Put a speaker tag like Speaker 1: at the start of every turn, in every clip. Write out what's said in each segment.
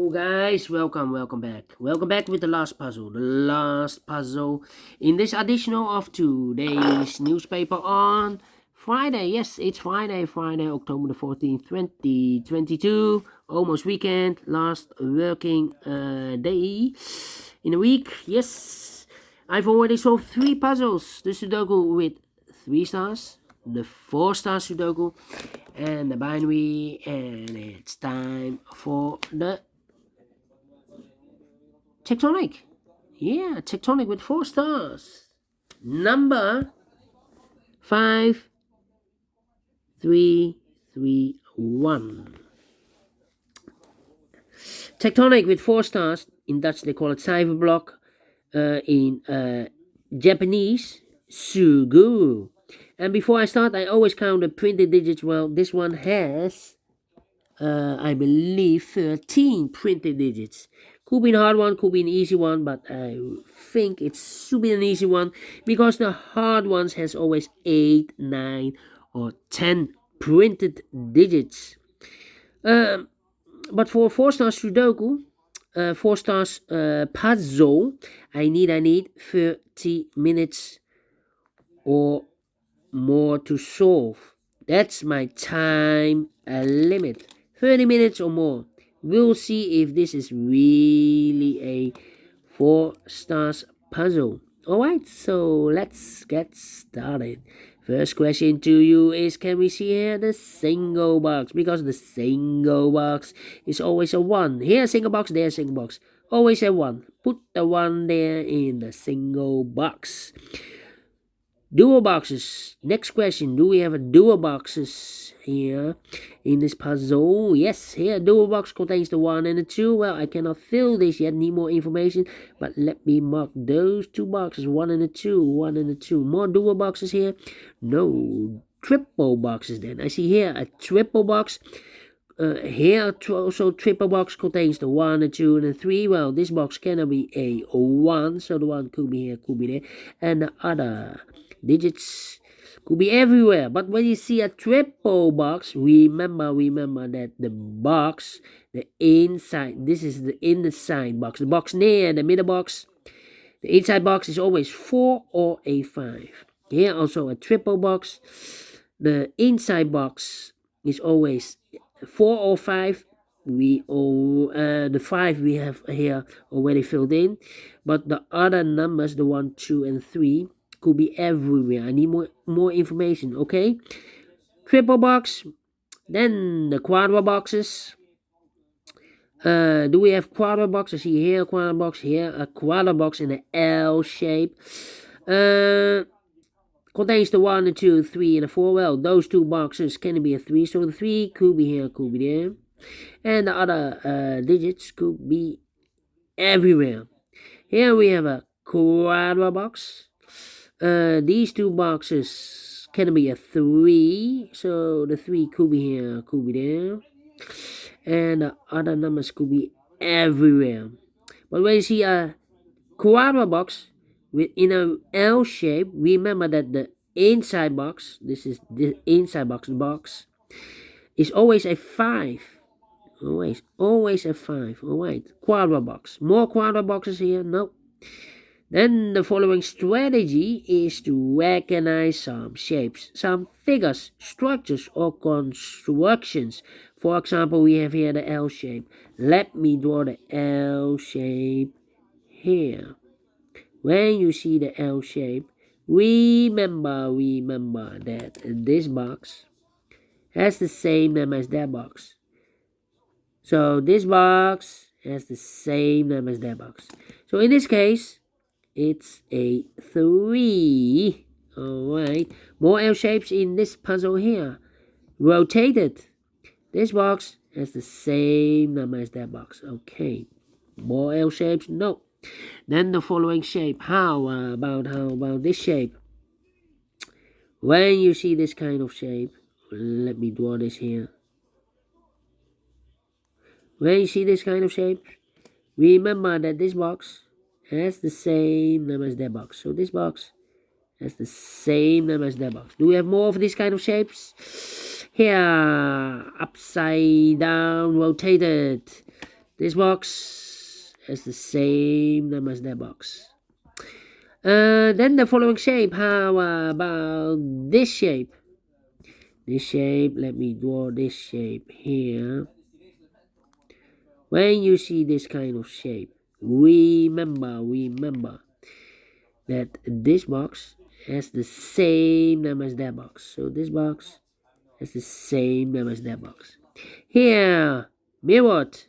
Speaker 1: Hello guys, welcome back with the last puzzle in this edition of today's newspaper on Friday. Yes, it's Friday, October the 14th, 2022, almost weekend, last working day in a week. Yes, I've already solved 3 puzzles: the Sudoku with 3 stars, the 4-star Sudoku, and the binary, and it's time for the Tectonic. Yeah, Tectonic with 4 stars. Number 5331. Tectonic with 4 stars. In Dutch they call it cyberblock. In Japanese, Suguru. And before I start, I always count the printed digits. Well, this one has, I believe, 13 printed digits. Could be a hard one, could be an easy one, but I think it should be an easy one because the hard ones has always 8, 9, or 10 printed digits. But for 4-star Sudoku, 4 stars puzzle, I need 30 minutes or more to solve. That's my time limit. 30 minutes or more. We'll see if this is really a 4 stars puzzle. Alright, so let's get started. First question to you is, can we see here the single box? Because the single box is always a 1. Here single box, there single box. Always a 1. Put the 1 there in the single box. Dual boxes. Next question. Do we have a dual boxes here in this puzzle? Yes, here dual box contains the 1 and the 2. Well, I cannot fill this yet. Need more information. But let me mark those 2 boxes. 1 and the 2. 1 and the 2. More dual boxes here. No. Triple boxes then. I see here a triple box. Here also triple box contains the 1, the 2, and the 3. Well, this box cannot be a 1. So the 1 could be here, could be there. And the other digits could be everywhere. But when you see a triple box, remember that the box, the inside, this is the inside box. The box near the middle box, the inside box is always 4 or a 5. Here also a triple box. The inside box is always 4 or 5. The 5 we have here already filled in, but the other numbers, the 1, 2, and 3, could be everywhere. I need more information. Okay, triple box. Then the quadra boxes. Do we have quadra boxes? See here a quadra box, here a quadra box in the L shape. Contains the 1, the 2, 3, and the 4. Well, those 2 boxes can be a 3, so the 3 could be here, could be there, and the other digits could be everywhere. Here we have a quadra box. These 2 boxes can be a 3, so the 3 could be here, could be there, and the other numbers could be everywhere. But when you see a quadra box in a L shape, remember that the inside box, this is the inside box, the box, is always a 5. Always a 5. Alright, quadra box. More quadra boxes here? No. Then the following strategy is to recognize some shapes, some figures, structures, or constructions. For example, we have here the L shape. Let me draw the L shape here. When you see the L shape, remember that this box has the same name as that box. So this box has the same name as that box. So in this case, it's a 3. Alright. More L shapes in this puzzle here. Rotated. This box has the same number as that box. Okay. More L shapes? No. Then the following shape. How about this shape? When you see this kind of shape, let me draw this here. When you see this kind of shape, remember that this box has the same number as that box. So this box has the same number as that box. Do we have more of these kind of shapes? Here, upside down, rotated. This box has the same number as that box. Then the following shape. How about this shape? This shape, let me draw this shape here. When you see this kind of shape, remember that this box has the same number as that box. So this box has the same number as that box. Here, mirrored.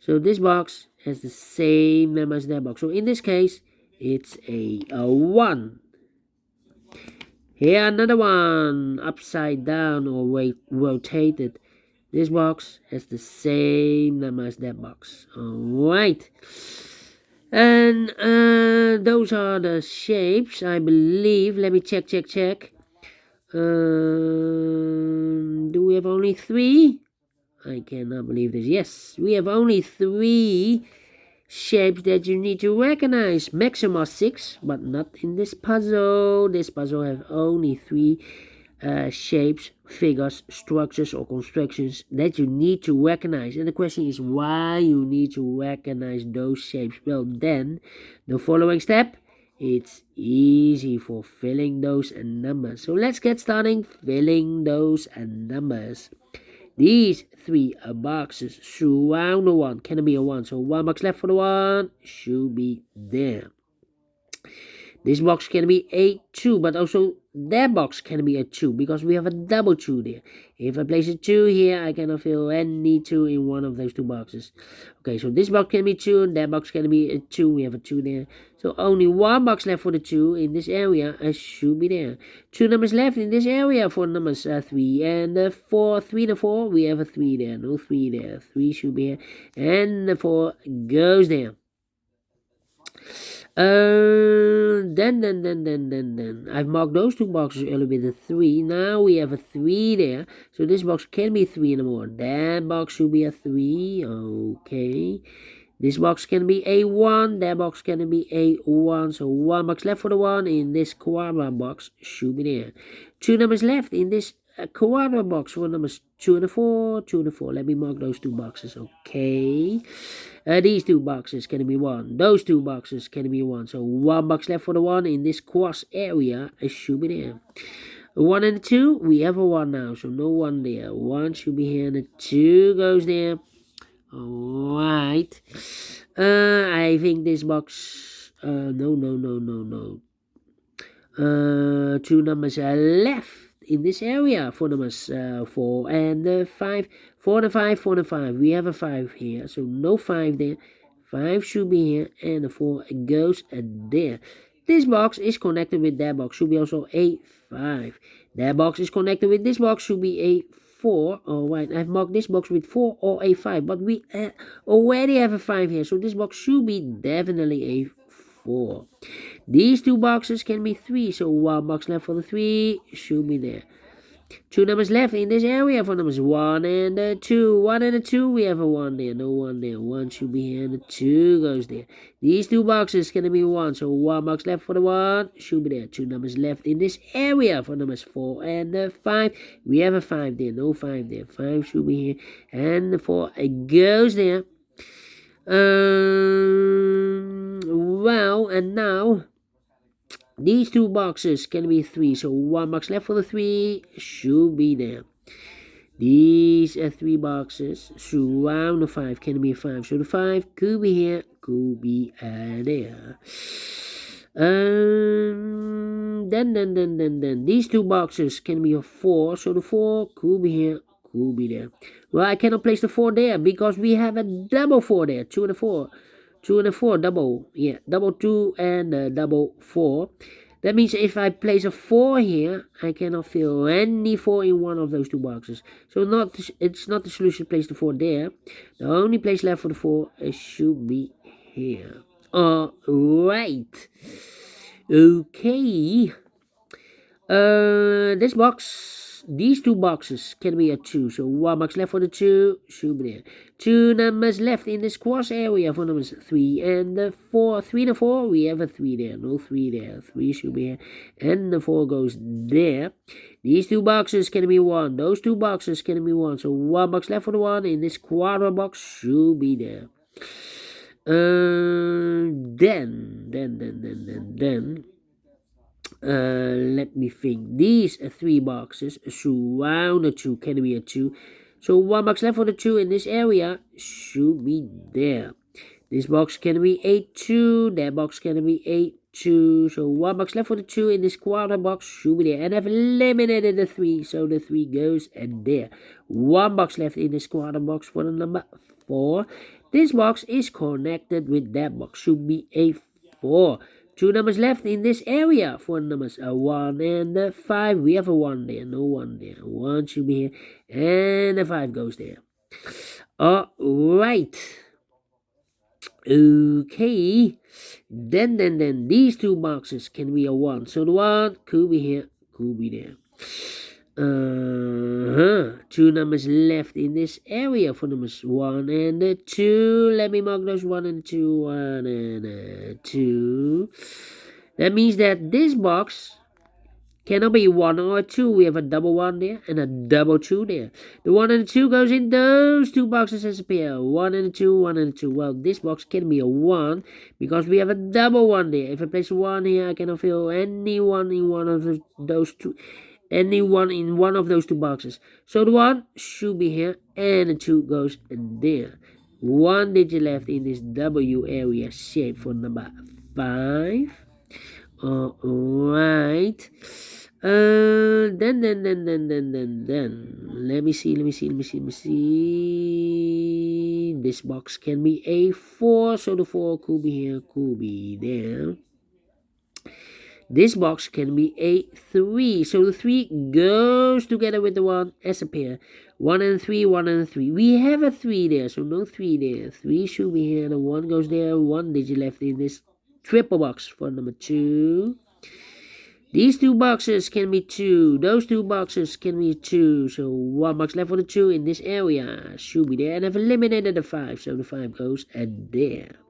Speaker 1: So this box has the same number as that box. So in this case, it's a 1. Here another one, upside down or rotated. This box has the same number as that box. Alright. And those are the shapes, I believe. Let me check. Do we have only 3? I cannot believe this. Yes, we have only 3 shapes that you need to recognize. Maximum 6, but not in this puzzle. This puzzle have only 3 shapes, figures, structures, or constructions that you need to recognize. And the question is why you need to recognize those shapes. Well, then the following step, it's easy for filling those numbers. So let's get starting filling those numbers. These 3 boxes surround the 1. Can it be a 1? So 1 box left for the 1 should be there. This box can be a 2, but also that box can be a 2 because we have a double 2 there. If I place a 2 here, I cannot fill any 2 in one of those 2 boxes. Okay, so this box can be 2, and that box can be a 2. We have a 2 there. So only 1 box left for the 2 in this area. I should be there. 2 numbers left in this area for numbers 3 and 4. 3 and 4, we have a 3 there. No 3 there. 3 should be here. And the 4 goes there. Then I've marked those 2 boxes earlier with a 3. Now we have a 3 there. So this box can be 3 anymore. That box should be a 3. Okay. This box can be a 1. That box can be a 1. So 1 box left for the 1 in this quadrant box should be there. 2 numbers left in this quadrant box for numbers 2 and 4. 2 and 4. Let me mark those 2 boxes. Okay. These 2 boxes can be 1. Those 2 boxes can be 1. So 1 box left for the 1 in this cross area. It should be there. 1 and 2, we have a 1 now. So no 1 there. 1 should be here and the 2 goes there. Alright. I think this box... No. 2 numbers are left in this area for numbers 4 and 5. 4 and 5, 4 and 5. We have a 5 here, so no 5 there. 5 should be here, and the 4 goes there. This box is connected with that box, should be also a 5. That box is connected with this box, should be a 4. Alright, I've marked this box with 4 or a 5, but we already have a 5 here, so this box should be definitely a 4. These 2 boxes can be 3, so 1 box left for the 3 should be there. 2 numbers left in this area for numbers 1 and 2. 1 and 2, we have a 1 there, no 1 there. 1 should be here and the 2 goes there. These 2 boxes can be 1, so 1 box left for the 1 should be there. 2 numbers left in this area for numbers 4 and 5. We have a 5 there, no 5 there. 5 should be here and the 4 goes there. Well, and now these 2 boxes can be 3, so 1 box left for the 3 should be there. These 3 boxes surround the 5 can be 5, so the 5 could be here, could be there. Then these 2 boxes can be a 4, so the 4 could be here, could be there. Well, I cannot place the 4 there because we have a double 4 there, 2 and a 4. 2 and a 4, double, yeah, double 2 and double 4. That means if I place a 4 here, I cannot fill any 4 in one of those 2 boxes. So it's not the solution to place the 4 there. The only place left for the 4 should be here. Alright. Okay. This box these two boxes can be a 2. So 1 box left for the 2, should be there. 2 numbers left in this cross area for numbers 3 and the 4. 3 and the 4, we have a 3 there. No 3 there. 3 should be here. And the 4 goes there. These two boxes can be 1. Those two boxes can be 1. So 1 box left for the 1 in this quarter box should be there. Let me think. These 3 boxes surround the 2 can be a 2. So 1 box left for the 2 in this area should be there. This box can be a 2. That box can be a 2. So 1 box left for the 2 in this quarter box should be there. And I've eliminated the 3. So the 3 goes and there. 1 box left in this quarter box for the number 4. This box is connected with that box. Should be a 4. 2 numbers left in this area for numbers 1 and 5. We have a 1 there. No 1 there. 1 should be here. And the 5 goes there. Alright. Okay. Then these two boxes can be a 1. So the 1 could be here. Could be there. 2 numbers left in this area for numbers 1 and 2. Let me mark those 1 and 2. 1 and 2. That means that this box cannot be 1 or 2. We have a double 1 there and a double 2 there. The 1 and the 2 goes in those two boxes as a pair. 1 and 2, 1 and 2. Well, this box can be a 1 because we have a double 1 there. If I place 1 here, I cannot fill anyone in one of those two. Anyone in one of those two boxes. So the 1 should be here and the 2 goes there. 1 digit left in this W area shape for number 5. Alright. Then. Let me see. This box can be a 4. So the 4 could be here, could be there. This box can be a 3. So the 3 goes together with the 1 as a pair. 1 and 3, 1 and 3. We have a 3 there, so no 3 there. 3 should be here. The 1 goes there. 1 digit left in this triple box for number 2. These two boxes can be 2. Those two boxes can be 2. So 1 box left for the 2 in this area should be there. And I've eliminated the 5. So the 5 goes at there.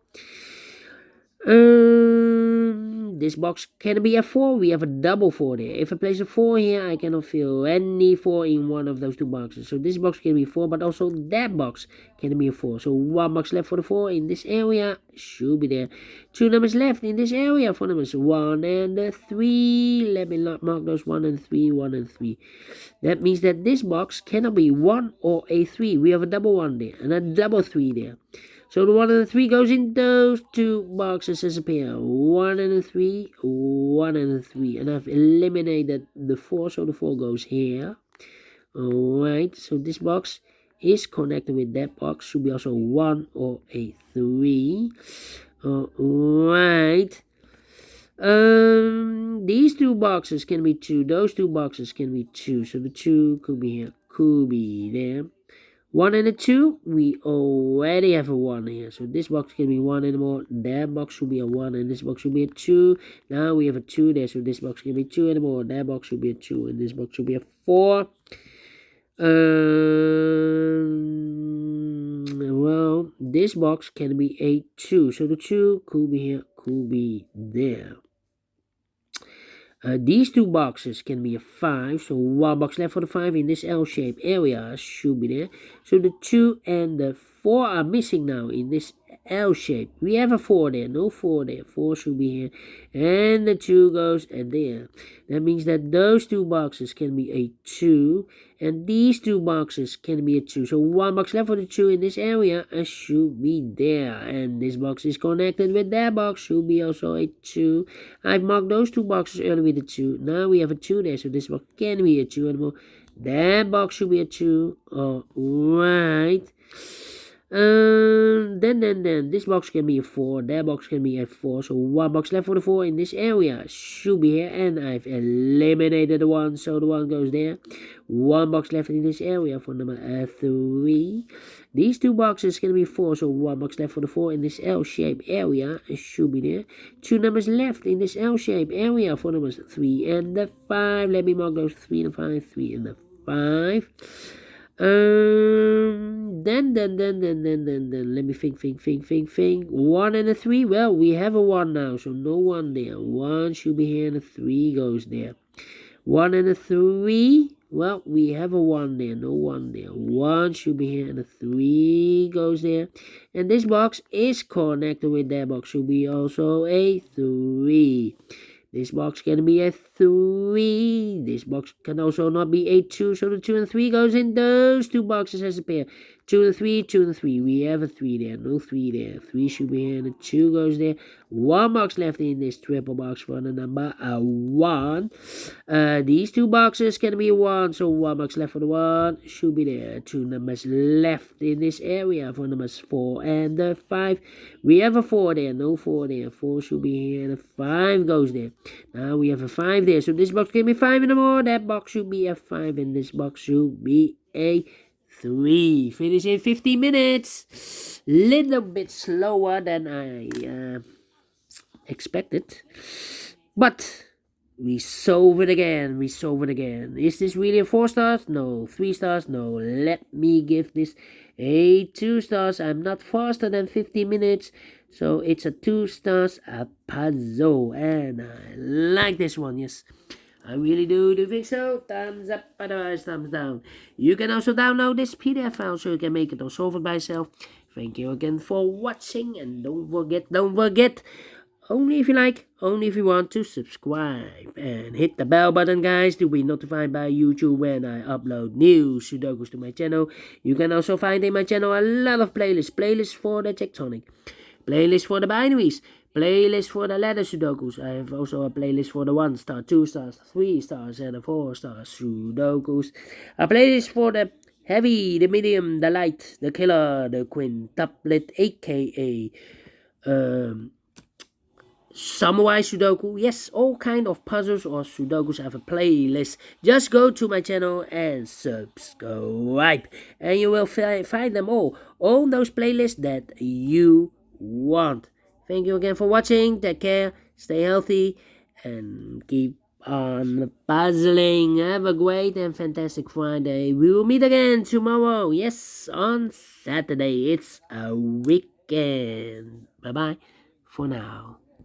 Speaker 1: This box can be a 4. We have a double 4 there. If I place a 4 here, I cannot fill any 4 in one of those two boxes. So this box can be 4, but also that box can be a 4. So 1 box left for the 4 in this area should be there. 2 numbers left in this area for numbers 1 and 3. Let me mark those 1 and 3, 1 and 3. That means that this box cannot be 1 or a 3. We have a double 1 there and a double 3 there. So the 1 and the 3 goes in those two boxes as a pair. 1 and a 3, 1 and a 3. And I've eliminated the 4, so the 4 goes here. Alright, so this box is connected with that box. Should be also 1 or a 3. Alright. These two boxes can be 2. Those two boxes can be 2. So the 2 could be here, could be there. 1 and a 2, we already have a 1 here. So this box can be 1 and more. That box should be a 1 and this box should be a 2. Now we have a 2 there. So this box can be 2 and more. That box should be a 2 and this box should be a 4. Well, this box can be a 2. So the 2 could be here, could be there. These two boxes can be a 5, so 1 box left for the 5 in this L-shaped area should be there. So the 2 and the 4 are missing now in this L shape. We have a 4 there, no 4 there. 4 should be here, and the 2 goes and there. That means that those two boxes can be a 2, and these two boxes can be a 2. So 1 box left for the 2 in this area should be there, and this box is connected with that box, should be also a 2. I've marked those two boxes earlier with a 2. Now we have a 2 there, so this box can be a 2 and more. That box should be a 2. Alright. Then this box can be a 4, that box can be a 4, so 1 box left for the 4 in this area should be here, and I've eliminated the 1, so the 1 goes there. 1 box left in this area for number 3. These two boxes can be 4, so 1 box left for the 4 in this L-shaped area should be there. 2 numbers left in this L-shaped area for numbers 3 and the 5. Let me mark those 3 and 5, 3 and the 5. Then, let me think. 1 and a 3. Well, we have a 1 now, so no 1 there. 1 should be here, and a 3 goes there. 1 and a 3. Well, we have a 1 there, no 1 there. 1 should be here, and a 3 goes there. And this box is connected with that box, should be also a 3. This box can be a 3. This box can also not be a 2. So the 2 and 3 goes in those two boxes as a pair. 2 and 3, 2 and 3. We have a 3 there. No 3 there. 3 should be here and a 2 goes there. 1 box left in this triple box for the number 1. These two boxes can be 1. So 1 box left for the 1 should be there. 2 numbers left in this area for numbers 4 and 5. We have a 4 there. No 4 there. 4 should be here and a 5 goes there. Now we have a 5 there. So this box can be 5 and more. That box should be a 5 and this box should be a 3. Finish in 15 minutes. Little bit slower than I expected. But we solve it again. Is this really a 4 stars? No. 3 stars? No. Let me give this a 2 stars. I'm not faster than 15 minutes. So it's a 2 stars a puzzle. And I like this one. Yes. I really do think so. Thumbs up, otherwise thumbs down. You can also download this PDF file so you can make it or solve it by yourself. Thank you again for watching, and don't forget, only if you like, only if you want to subscribe. And hit the bell button, guys, to be notified by YouTube when I upload new Sudokus to my channel. You can also find in my channel a lot of playlists for the Tectonic, playlists for the binaries, playlist for the ladder Sudokus. I have also a playlist for the 1 star, 2 stars, 3 stars, and the 4 star Sudokus. A playlist for the heavy, the medium, the light, the killer, the quintuplet, a.k.a. Samurai Sudoku. Yes, all kind of puzzles or Sudokus have a playlist. Just go to my channel and subscribe, and you will find them all those playlists that you want. Thank you again for watching. Take care, stay healthy, and keep on puzzling. Have a great and fantastic Friday. We will meet again tomorrow. Yes, on Saturday. It's a weekend. Bye-bye for now.